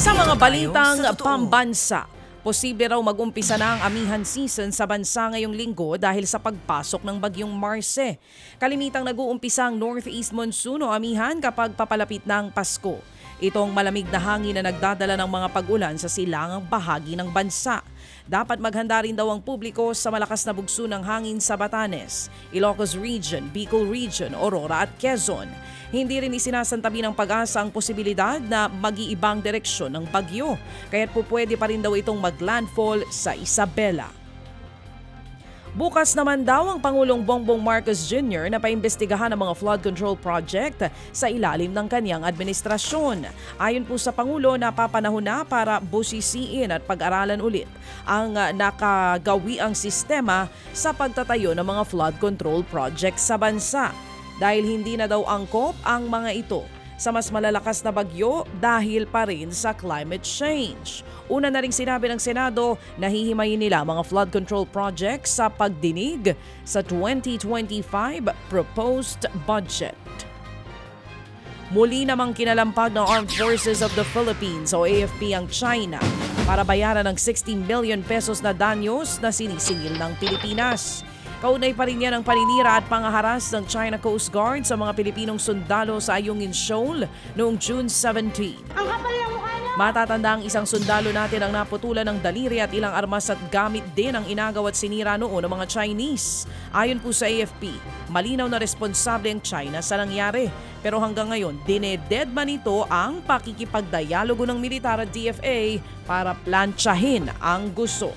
Sa mga balitang pambansa, posible raw mag-umpisa na ang amihan season sa bansa ngayong linggo dahil sa pagpasok ng bagyong Marce. Kalimitang nag-uumpisa ang northeast monsoon o amihan kapag papalapit na ang Pasko. Itong malamig na hangin na nagdadala ng mga pag-ulan sa silangang bahagi ng bansa. Dapat maghanda rin daw ang publiko sa malakas na bugso ng hangin sa Batanes, Ilocos Region, Bicol Region, Aurora at Quezon. Hindi rin isinasantabi ng Pag-asa ang posibilidad na mag-iibang direksyon ng bagyo, kaya't pupwede pa rin daw itong maglandfall sa Isabela. Bukas naman daw ang Pangulong Bongbong Marcos Jr. na paimbestigahan ang mga flood control project sa ilalim ng kanyang administrasyon. Ayon po sa Pangulo, napapanahon na para busisiin at pag-aralan ulit ang nakagawiang sistema sa pagtatayo ng mga flood control project sa bansa. Dahil hindi na daw angkop ang mga ito sa mas malalakas na bagyo dahil pa rin sa climate change. Una na ring sinabi ng Senado na hihimayin nila mga flood control projects sa pagdinig sa 2025 proposed budget. Muli namang kinalampag ng Armed Forces of the Philippines o AFP ang China para bayaran ng 60 million pesos na danyos na sinisingil ng Pilipinas. Kaunay pa rin yan ang paninira at pangaharas ng China Coast Guard sa mga Pilipinong sundalo sa Ayungin Shoal noong June 17. Ang kapal ng mukha niya! Matatanda ang isang sundalo natin ang naputulan ng daliri at ilang armas at gamit din ang inagaw at sinira noon ng mga Chinese. Ayon po sa AFP, malinaw na responsable ang China sa nangyari. Pero hanggang ngayon, dinededma nito ang pakikipagdialogo ng militar at DFA para plantsahin ang gusto.